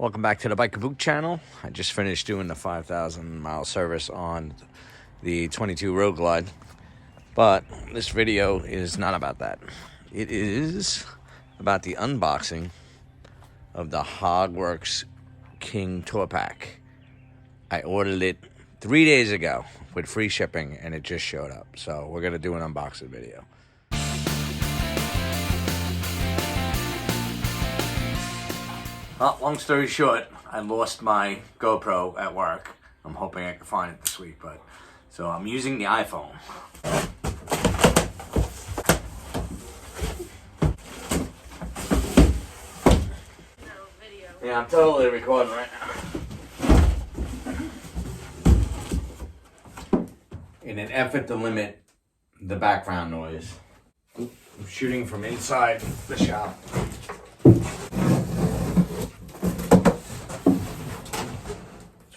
Welcome back to the Bike Kaboot channel. I just finished doing the 5,000 mile service on the 22 Road Glide, but this video is not about that. It is about the unboxing of the Hogworks King Tour Pack. I ordered it 3 days ago with free shipping and it just showed up. So we're gonna do an unboxing video. Well, long story short, I lost my GoPro at work. I'm hoping I can find it this week, so I'm using the iPhone. Yeah, I'm totally recording right now. In an effort to limit the background noise, I'm shooting from inside the shop.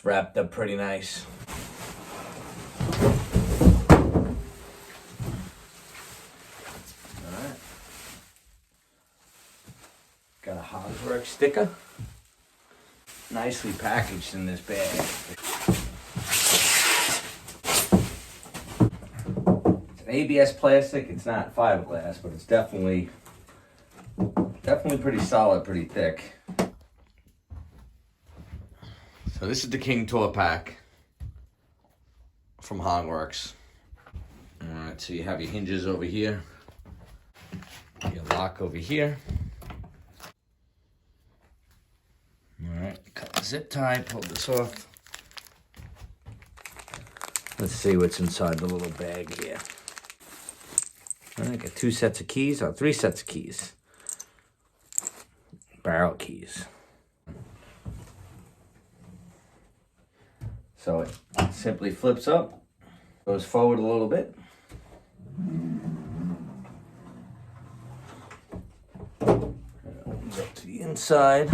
Wrapped up pretty nice. Alright. Got a Hogworks sticker. Nicely packaged in this bag. It's an ABS plastic. It's not fiberglass, but it's definitely pretty solid, pretty thick. So this is the King Tour Pack from Hogworks. Alright, so you have your hinges over here, your lock over here. Alright, cut the zip tie, pull this off. Let's see what's inside the little bag here. Alright, got 2 sets of keys, or 3 sets of keys. Barrel keys. So it simply flips up, goes forward a little bit. Opens up to the inside.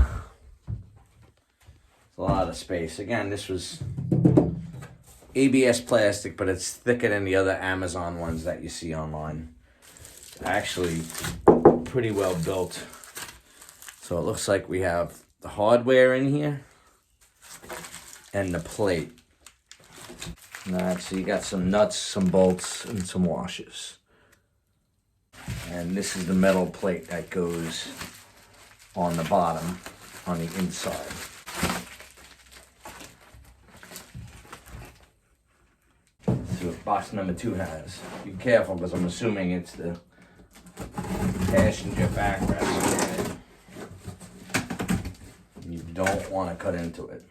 It's a lot of space. Again, this was ABS plastic, but it's thicker than the other Amazon ones that you see online. Actually, pretty well built. So it looks like we have the hardware in here and the plate. Alright, so you got some nuts, some bolts, and some washers. And this is the metal plate that goes on the bottom, on the inside. See what box number 2 has. Be careful, because I'm assuming it's the passenger backrest. You don't want to cut into it.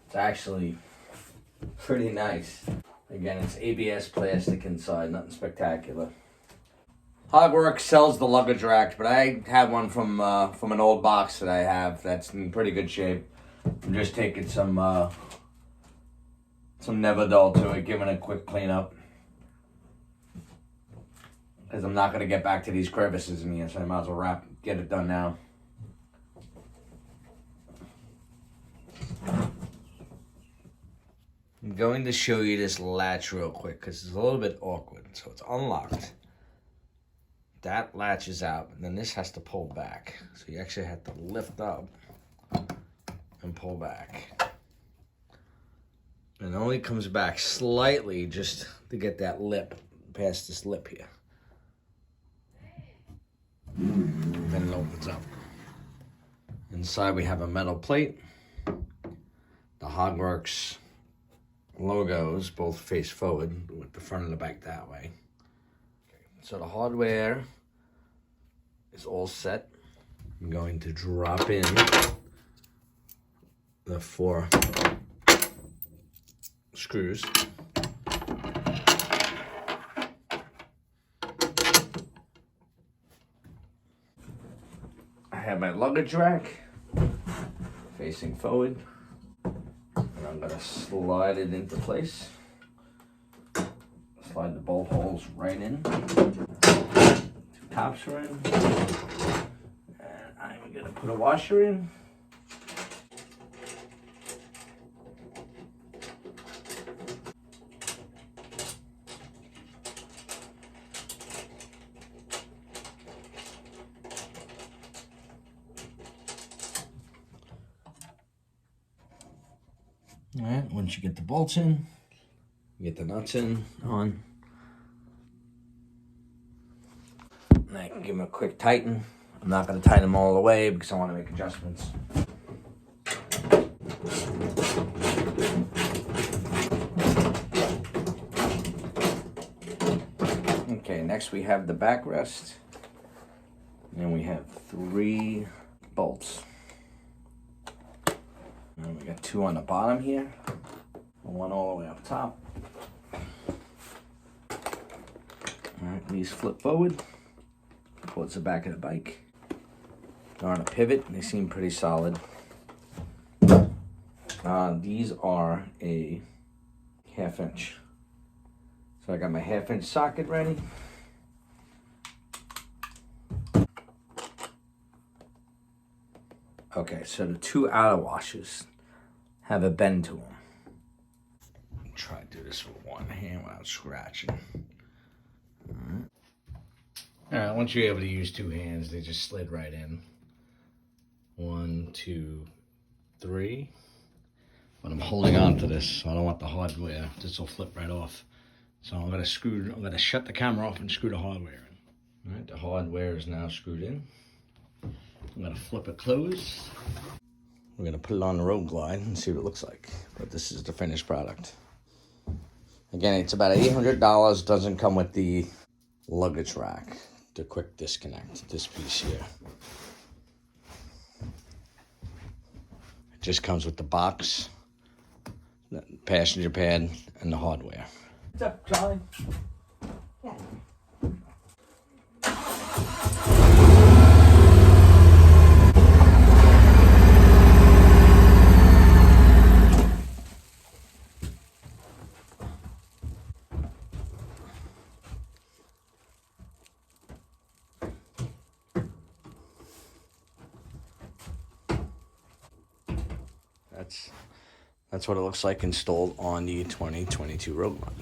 It's actually pretty nice. Again, it's ABS plastic inside, nothing spectacular. Hogworks sells the luggage rack, but I have one from an old box that I have that's in pretty good shape. I'm just taking some Nevedol to it, giving it a quick cleanup. Because I'm not going to get back to these crevices in here, so I might as well get it done now. I'm going to show you this latch real quick because it's a little bit awkward. So it's unlocked. That latches out, and then this has to pull back. So you actually have to lift up and pull back. And it only comes back slightly just to get that lip, past this lip here. Then it opens up. Inside we have a metal plate. The Hogworks logos both face forward with the front and the back that way. So the hardware is all set. I'm going to drop in the 4 screws. I have my luggage rack facing forward. And I'm gonna slide it into place. Slide the bolt holes right in. 2 tops are in. And I'm gonna put a washer in. All right, once you get the bolts in, you get the nuts in on. And I can give them a quick tighten. I'm not going to tighten them all the way because I want to make adjustments. Okay, next we have the backrest. And we have 3 bolts. And we got 2 on the bottom here. And 1 all the way up top. Alright, these flip forward. Towards the back of the bike. They're on a pivot and they seem pretty solid. These are a 1/2 inch. So I got my 1/2 inch socket ready. Okay, so the 2 outer washers have a bend to them. Try to do this with one hand without scratching. All right, once you're able to use 2 hands, they just slid right in. 1, 2, 3. But I'm holding on to this, so I don't want the hardware. This will flip right off. So I'm gonna shut the camera off and screw the hardware in. All right, the hardware is now screwed in. I'm gonna flip it closed. We're gonna put it on the road glide and see what it looks like. But this is the finished product. Again, it's about $800. Doesn't come with the luggage rack. The quick disconnect, this piece here. It just comes with the box, the passenger pad, and the hardware. What's up, Charlie? Yeah. That's what it looks like installed on the 2022 Rogue One.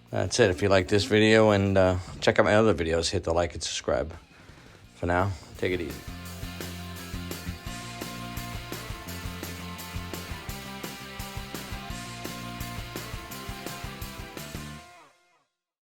That's it. If you like this video and check out my other videos, hit the like and subscribe. For now, take it easy.